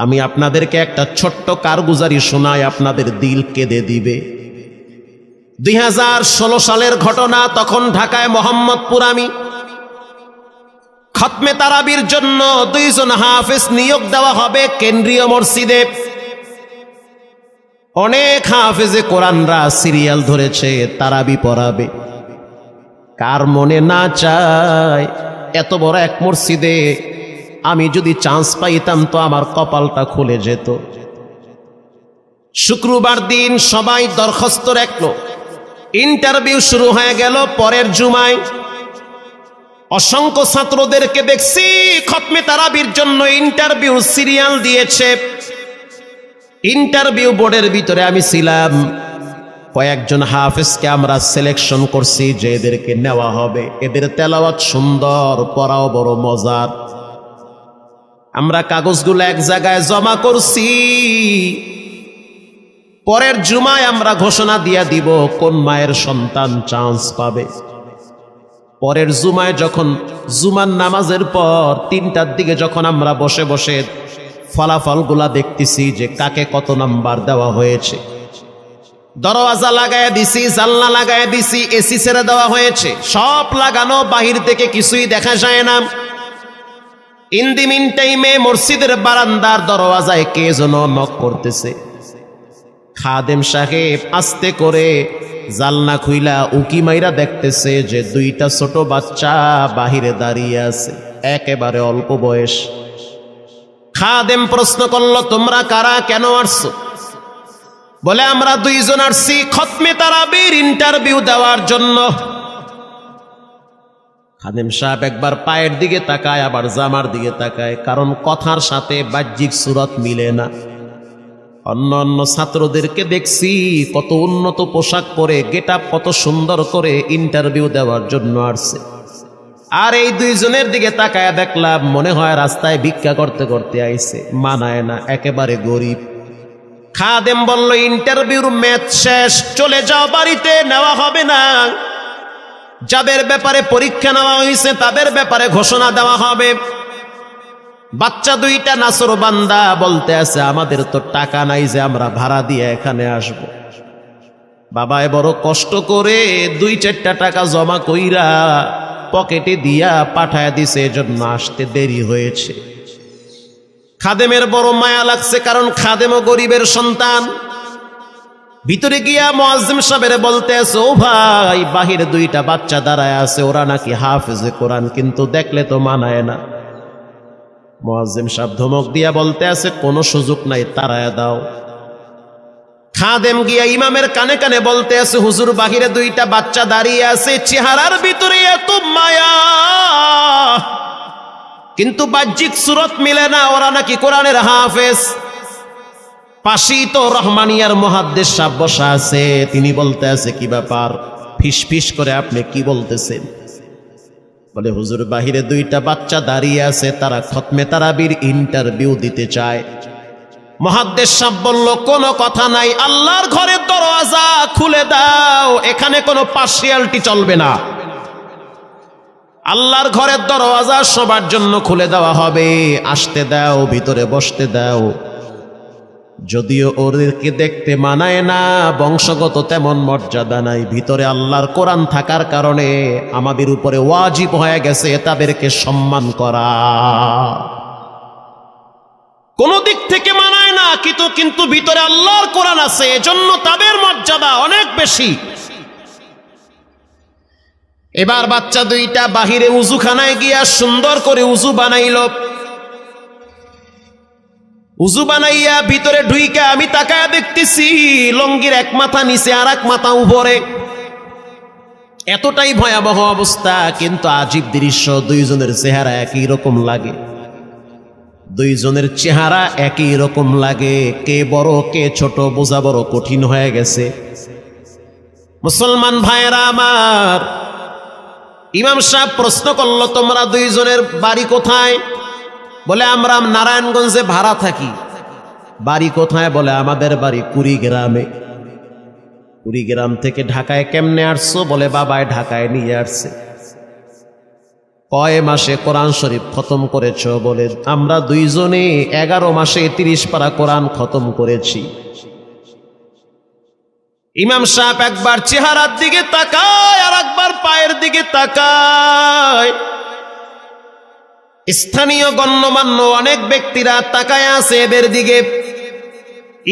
আমি আপনাদেরকে একটা ছোট্ট কারগুজারি শোনাই, আপনাদের দিল কেঁদে দিবে। 2016 সালের ঘটনা। তখন ঢাকায় মোহাম্মদপুর আমি খতমে তারাবির জন্য 2 জন হাফেজ নিয়োগ দেওয়া হবে কেন্দ্রীয় মসজিদে। অনেক হাফেজে কোরআনরা সিরিয়াল ধরেছে, তারাবি পড়াবে। কার মনে না চায় এত বড় এক মসজিদে আমি যদি চান্স পাইতাম তো আমার কপালটা খুলে যেত। শুক্রবার দিন সবাই দরখাস্ত রাখলো, ইন্টারভিউ শুরু হয়ে গেল। পরের জুমায় অসংখ্য ছাত্রদেরকে দেখছি খতমে তারাবির জন্য ইন্টারভিউ সিরিয়াল দিয়েছে। ইন্টারভিউ বোর্ডের ভিতরে আমি ছিলাম। কয়েকজন হাফেজকে আমরা সিলেকশন করছি যে এদেরকে নেওয়া হবে। এদের তেলাওয়াত সুন্দর, পড়াও বড় মজার। আমরা কাগজগুলো এক জায়গায় জমা করছি। পরের জুমায় আমরা ঘোষণা দিয়ে দিব কোন মায়ের সন্তান চান্স পাবে। পরের জুমায় যখন জুমার নামাজের পর 3টার দিকে যখন আমরা বসে বসে ফলাফলগুলা দেখতেছি যে কাকে কত নাম্বার দেওয়া হয়েছে, দরওয়াজা লাগায় দিছি, জানলা লাগায় দিছি, এসি ছেড়ে দেওয়া হয়েছে, সব লাগানো, বাহির থেকে কিছুই দেখা যায় না। ইন দি মিন টাইমে মসজিদের বারান্দার দরওয়াজায় কে যেন নক করতেছে। খাদেম সাহেব আস্তে করে জালনা খুইলা উকি মাইরা দেখতেছে যে 2টা ছোট বাচ্চা বাহিরে দাঁড়িয়ে আছে, একেবারে অল্প বয়স। খাদেম প্রশ্ন করলো, তোমরা কারা, কেন আসছো? বলে, আমরা 2 জন আসছি খতমে তারাবির ইন্টারভিউ দেওয়ার জন্য। খাদেম সাহেব একবার পায়ের দিকে তাকায়, আবার জামার দিকে তাকায়, কারণ কথার সাথে বাহ্যিক সুরত মিলে না। অন্য অন্য ছাত্রদেরকে দেখছি কত উন্নত পোশাক পরে, গেট আপ কত সুন্দর করে ইন্টারভিউ দেওয়ার জন্য আসছে। আর এই 2 জনের দিকে তাকায় দেখলাম মনে হয় রাস্তায় ভিক্ষা করতে করতে আইছে। মানায় না, একেবারে গরিব। খাদেম বলল, ইন্টারভিউর ম্যাচ শেষ, চলে যাও বাড়িতে, নেওয়া হবে না। যাদের ব্যাপারে পরীক্ষা নেওয়া হয়েছে তাদের ব্যাপারে ঘোষণা দেওয়া হবে। বাচ্চা 2টা নাসর বান্দা বলতে আছে, আমাদের তো টাকা নাই যে আমরা ভাড়া দিয়ে এখানে আসব। বাবায় বড় কষ্ট করে 2-4টা টাকা জমা কইরা পকেটে দিয়া পাঠায় দিছে, এজন্য আসতে দেরি হয়েছে। খাদেমের বড় মায়া লাগছে, কারণ খাদেমও গরিবের সন্তান। ভিতরে গিয়া মুয়াজ্জিম সাহেবের বলতে আছে, ও ভাই, বাহিরে 2টা বাচ্চা দাঁড়ায় আছে, ওরা নাকি হাফেজে কোরআন, কিন্তু দেখলে তো মানায় না। মুয়াজ্জিম সাহেব ধমক দিয়া বলতে আছে, কোনো সুযোগ নাই, তাড়ায় দাও। খাদেম গিয়া ইমামের কানে কানে বলতে আছে, হুজুর, বাহিরে 2টা বাচ্চা দাঁড়িয়ে আছে, চেহারার ভিতরে এত মায়া, কিন্তু বাহ্যিক সুরত মিলে না, ওরা নাকি কোরআনের হাফেজ। পাশেই তো রহমানিয়ার মুহাদ্দিস সাহেব বসা আছে, তিনি বলতে আছে, কি ব্যাপার, ফিস ফিস করে আপনি কি বলতেছেন? বলে, হুজুর, বাহিরে 2টা বাচ্চা দাঁড়িয়ে আছে, তারা খতমে তারাবির ইন্টারভিউ দিতে চায়। মুহাদ্দিস সাহেব বলল, কোনো কথা নাই, আল্লাহর ঘরের দরওয়াজা খুলে দাও, এখানে কোনো পার্সিয়ালিটি চলবে না। আল্লাহর ঘরের দরওয়াজা সবার জন্য খুলে দেওয়া হবে, আসতে দাও, ভিতরে বসতে দাও। যদিও ওদেরকে দেখতে মানায় না, বংশগত তেমন মর্যাদা নাই, ভিতরে আল্লাহর কোরআন থাকার কারণে আমাদের উপরে ওয়াজিব হয়ে গেছে তাদেরকে সম্মান করা। কোন দিক থেকে মানায় না, কিন্তু ভিতরে আল্লাহর কোরআন আছে, এজন্য তাদের মর্যাদা অনেক বেশি। এবার বাচ্চা 2টা বাহিরে উজুখানায় গিয়া সুন্দর করে উজু বানাইল। উজু বানাইয়া ভিতরে ঢুইকা আমি তাকায়া দেখতেছি লঙ্গির এক মাথা নিচে আর এক মাথা উপরে, এতটাই ভয়াবহ অবস্থা। কিন্তু আজীব দৃশ্য, 2 জনের চেহারা একই রকম লাগে। 2 জনের চেহারা একই রকম লাগে, কে বড় কে ছোট বোঝা বড় কঠিন হয়ে গেছে। মুসলমান ভাইয়েরা আমার, ইমাম সাহেব প্রশ্ন করলো, তোমরা 2 জনের বাড়ি কোথায়? বলে, আমরা নারায়ণগঞ্জে ভাড়া থাকি। বাড়ি কোথায়? বলে, আমাদের বাড়ি কুড়িগ্রামে। কুড়িগ্রাম থেকে ঢাকায় কেমনে আসছো? বলে, বাবায় ঢাকায় নিয়ে আসছে। কয় মাসে কোরআন শরীফ খতম করেছ? বলে আমরা দুইজনে 11 মাসে 30 পারা কোরআন খতম করেছি। ইমাম সাহেব একবার চেহারার দিকে তাকায় আর একবার পায়ের দিকে তাকায়। স্থানীয় গণ্যমান্য অনেক ব্যক্তিরা তাকায় আছে এদের দিকে।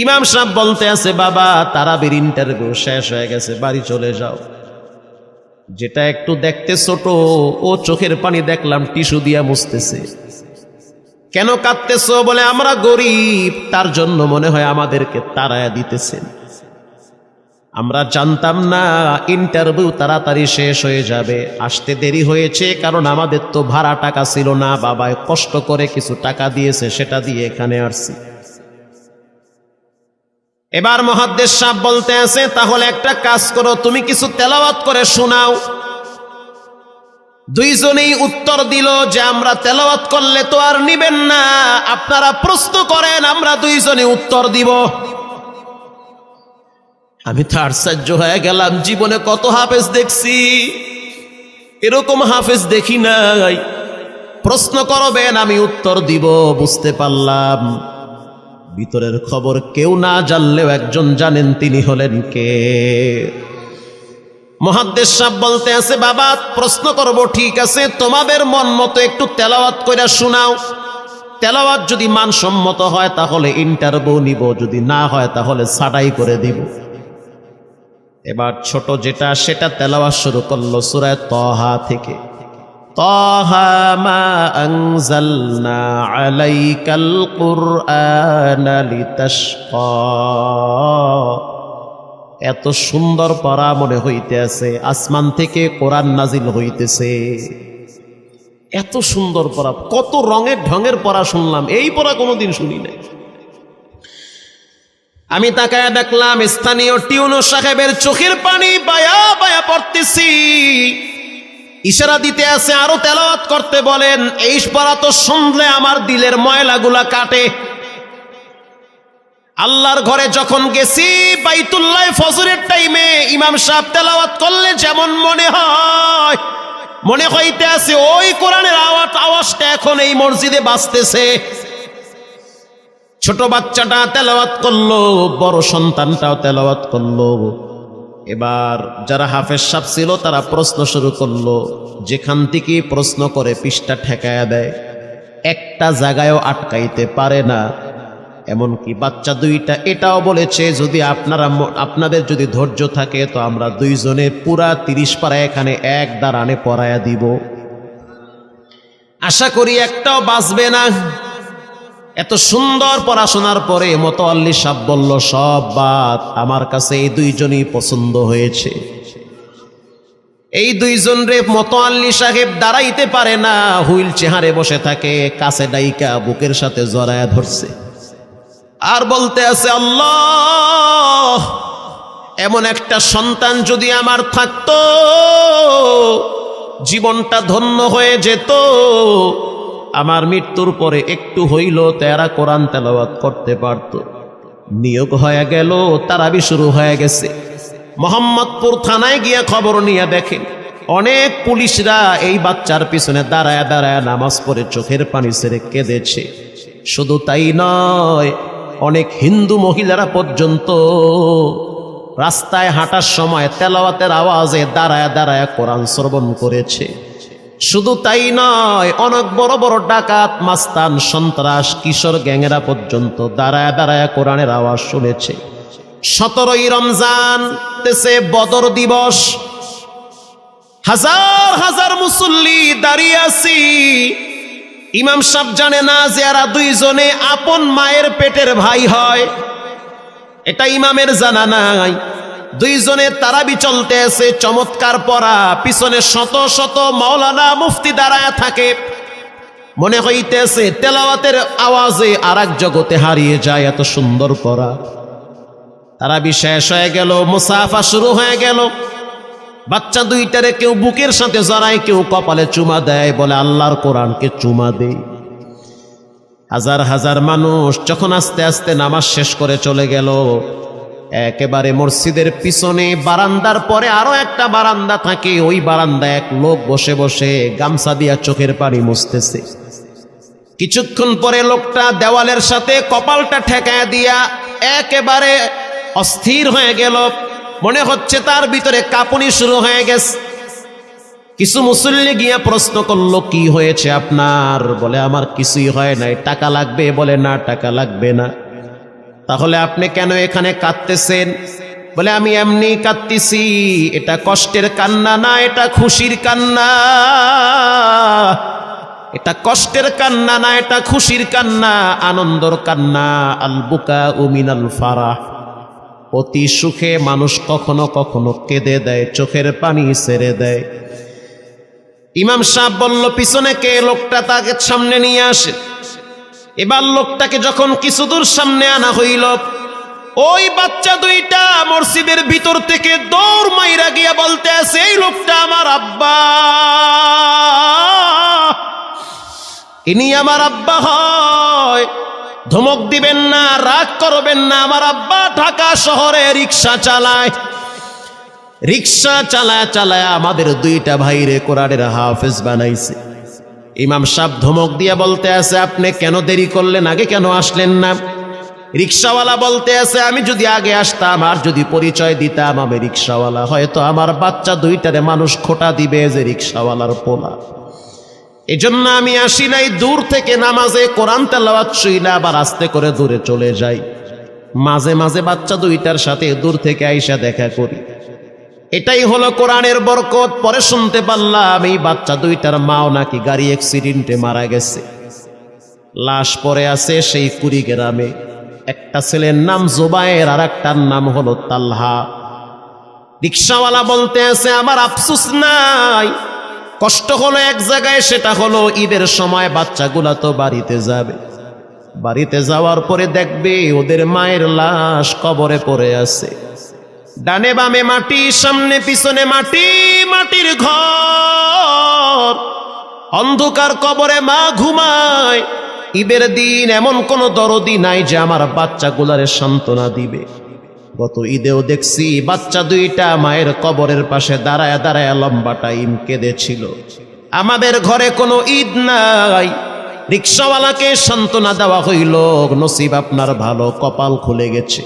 ইমাম সাহেব বলতে আছে, বাবা তারাবির ইন্টারভিউ শেষ হয়ে গেছে, বাড়ি চলে যাও। যেটা একটু দেখতে ছোট, ও চোখের পানি দেখলাম টিস্যু দিয়া মুছতেছে। কেন কাঁদতেছ? বলে আমরা গরিব, তার জন্য মনে হয় আমাদেরকে তাড়ায়া দিতেছেন। আমরা জানতাম না ইন্টারভিউ তাড়াতাড়ি শেষ হয়ে যাবে, আসতে দেরি হয়েছে কারণ আমাদের তো ভাড়া টাকা ছিল না, বাবায় কষ্ট করে কিছু টাকা দিয়েছে, সেটা দিয়ে এখানে আসছি। এবার মুহাদ্দিস সাহেব বলতে আছে, তাহলে একটা কাজ করো, তুমি কিছু তেলাওয়াত করে শোনাও। দুইজনেই উত্তর দিল যে আমরা তেলাওয়াত করলে তো আর নিবেন না, আপনারা প্রশ্ন করেন, আমরা দুইজনে উত্তর দিব। আমি তো আশ্চর্য হয়ে গেলাম, জীবনে কত হাফেজ দেখছি, এরকম হাফেজ দেখি নাই। প্রশ্ন করবেন, আমি উত্তর দিব। বুঝতে পারলাম ভিতরের খবর কেউ না জানলেও একজন জানেন, তিনি হলেন কে? মুহাদ্দিস সাহেব বলতে আছে, বাবা প্রশ্ন করব, ঠিক আছে, তোমাদের মন মতো একটু তেলাওয়াত কইরা শোনাও। তেলাওয়াত যদি মানসম্মত হয় তাহলে ইন্টারভিউ নিব, যদি না হয় তাহলে ছাঁটাই করে দিব। এবার ছোট যেটা সেটা তেলাওয়াত শুরু করলো সূরা তাহা থেকে। তাহা মা আনজালনা আলাইকাল কুরআনা লিতাশকা। এত সুন্দর পড়া মনে হইতে আছে, আসমান থেকে কোরআন নাজিল হইতেছে। এত সুন্দর পড়া, কত রঙের ঢঙের পড়া শুনলাম, এই পড়া কোনোদিন শুনি নাই। আমি তাকায় দেখলাম স্থানীয় টিউনো সাহেবের চোখের পানি বায়া বায়া পড়তেছি। ইশারা দিতে আছে আরো তেলাওয়াত করতে বলেন। এই পড়া তো শুনলে আমার দিলের ময়লাগুলা কাটে। আল্লাহর ঘরে যখন গেছি বাইতুল্লাহ ফজরের টাইমে ইমাম সাহেব তেলাওয়াত করলে যেমন মনে হয়, মনে হইতে আছে ওই কোরআনের আওয়াজটা এখন এই মসজিদে বাজতেছে। ছোট বাচ্চাটা তেলাওয়াত করলো, বড় সন্তানটাও তেলাওয়াত করলো। এবার যারা হাফেজ সাহেব ছিল তারা প্রশ্ন শুরু করলো। যেখান থেকে প্রশ্ন করে পৃষ্ঠা ঠেকায়া দেয়, একটা জায়গায়ও আটকাইতে পারে না। এমনকি বাচ্চা দুইটা এটাও বলেছে, যদি আপনাদের যদি ধৈর্য থাকে তো আমরা দুইজনে পুরা 30 পারা এখানে এক দাঁড়ানে পড়ায়া দিব। আশা করি একটাও বাঁচবে না। এত সুন্দর পড়াশোনার পরে মোতাওয়াল্লি সাহেব বলল, সব বাদ, আমার কাছে এই দুইজনই পছন্দ হয়েছে। এই দুইজন রে মোতাওয়াল্লি সাহেব দাঁড়াইতে পারে না, হুইল চেহারে বসে থাকে, কাছে ডাইকা বুকের সাথে জড়ায়া ধরছে আর বলতে আছে, আল্লাহ এমন একটা সন্তান যদি আমার থাকতো জীবনটা ধন্য হয়ে যেত। আমার মৃত্যুর পরে একটু হইল তেরা কোরআন তেলাওয়াত করতে পারত। নিয়োগ হয়ে গেল, তারাবি শুরু হয়ে গেছে। মোহাম্মদপুর থানায় গিয়ে খবর নিয়ে দেখেন অনেক পুলিশরা এই বাচ্চার পিছনে দাঁড়ায় দাঁড়ায় নামাজ পড়ে চোখের পানি ছেড়ে কেঁদেছে। শুধু তাই নয়, অনেক হিন্দু মহিলারা পর্যন্ত রাস্তায় হাঁটার সময় তেলাওয়াতের আওয়াজে দাঁড়ায় দাঁড়ায় কোরআন শ্রবণ করেছে। শুধু তাই নয়, অনেক বড় বড় ডাকাত, মাস্তান, সন্ত্রাস, কিশোর গ্যাংয়েরা পর্যন্ত দাঁড়ায় দাঁড়ায় কোরআনের আওয়াজ শুনেছে। 17ই রমজান দেশে বদর দিবস, হাজার হাজার মুসল্লি দাঁড়িয়ে আছি। ইমাম সাহেব জানে না যে এরা দুইজনে আপন মায়ের পেটের ভাই হয়, এটা ইমামের জানা নাই। দুইজনে তারাবি চলতে আছে, চমৎকার পড়া, পিছনে শত শত মাওলানা মুফতি দাঁড়ায় থাকে। মনে হইতেছে তেলাওয়াতের আওয়াজে আর এক জগতে হারিয়ে যায়, এত সুন্দর পড়া। তারাবি শেষ হয়ে গেল, মুসাফা শুরু হয়ে গেল। বাচ্চা দুইটারে কেউ বুকের সাথে জড়ায়, কেউ কপালে চুমা দেয়, বলে আল্লাহর কোরআনকে চুমা দেই। হাজার হাজার মানুষ যখন আস্তে আস্তে নামাজ শেষ করে চলে গেল, একেবারে মসজিদের পিছনে বারান্দার পরে আরো একটা বারান্দা থাকে, ওই বারান্দায় এক লোক বসে বসে গামছা দিয়া চোখের পানি মুছতেছে। কিছুক্ষণ পরে লোকটা দেওয়ালের সাথে কপালটা ঠেকায় দিয়া একেবারে অস্থির হয়ে গেল, মনে হচ্ছে তার ভিতরে কাঁপুনি শুরু হয়ে গেছে। কিছু মুসল্লি গিয়া প্রশ্ন করলো, কি হয়েছে আপনার? বলে আমার কিছুই হয় নাই। টাকা লাগবে? বলে না, টাকা লাগবে না। তাহলে আপনি কেন এখানে কাঁদতেছেন? বলে আমি এমনি কাঁদতেছি, এটা কষ্টের কান্না না, এটা খুশির কান্না। এটা কষ্টের কান্না না, এটা খুশির কান্না, আনন্দর কান্না। আল বুকা মিনাল ফারাহ, অতি সুখে মানুষ কখনো কখনো কেঁদে দেয়, চোখের পানি ছেড়ে দেয়। ইমাম সাহেব বলল, পিছনে কে? লোকটা তাকে সামনে নিয়ে আসে। এবার লোকটাকে যখন কিছু দূর সামনে আনা হইল, ওই বাচ্চা দুইটা মসজিদের ভিতর থেকে দৌড় মাইরা গিয়া বলতে আছে, এই লোকটা আমার আব্বা, ইনি আমার আব্বা হয়। ধমক দিবেন না, রাগ করবেন না। আমার আব্বা ঢাকা শহরে রিক্সা চালায়, রিক্সা চালায় চালায় আমাদের দুইটা ভাইরে কোরআনের হাফেজ বানাইছে। ইমাম সাহেব ধমক দিয়ে বলতে আছে, আপনি কেন দেরি করলেন? আগে কেন আসলেন না? রিক্সাওয়ালা বলতে আছে, আমি যদি আগে আসতাম আর যদি পরিচয় দিতাম আমি রিক্সাওয়ালা, হয়তো আমার বাচ্চা দুইটারে মানুষ খোটা দিবে যে রিক্সাওয়ালার পোলা। এজন্য আমি আসি নাই। দূর থেকে নামাজে কোরআন তেলাওয়াত শুইলা আবার আস্তে করে দূরে চলে যাই। মাঝে মাঝে বাচ্চা দুইটার সাথে দূর থেকে আইসা দেখা করি। এটাই হলো কোরআনের বরকত। পরে শুনতে পারলাম এই বাচ্চা দুইটার মাও নাকি গাড়ি অ্যাক্সিডেন্টে মারা গেছে। লাশ পড়ে আছে সেই কুড়িগ্রামে। একটা ছেলের নাম জোবায়ের আর একটার নাম হলো তালহা। রিক্সাওয়ালা বলতে আছে, আমার আফসোস নাই, কষ্ট হলো এক জায়গায়, সেটা হলো ঈদের সময় বাচ্চাগুলা তো বাড়িতে যাবে, বাড়িতে যাওয়ার পরে দেখবে ওদের মায়ের লাশ কবরে পড়ে আছে। ডানে বামে মাটি, সামনে পিছনে মাটি, মাটির ঘর, অন্ধকার কবরে মা ঘুমায়। ঈদের দিন এমন কোন দরদি নাই যে আমার বাচ্চাগুলারে সান্ত্বনা দিবে। গত ঈদেও দেখছি বাচ্চা দুইটা মায়ের কবরের পাশে দাঁড়ায় দাঁড়ায় লম্বা টাইম কেঁদেছিল। আমাদের ঘরে কোনো ঈদ নাই। রিক্সাওয়ালাকে সান্ত্বনা দেওয়া হইল, নসিব আপনার ভালো, কপাল খুলে গেছে।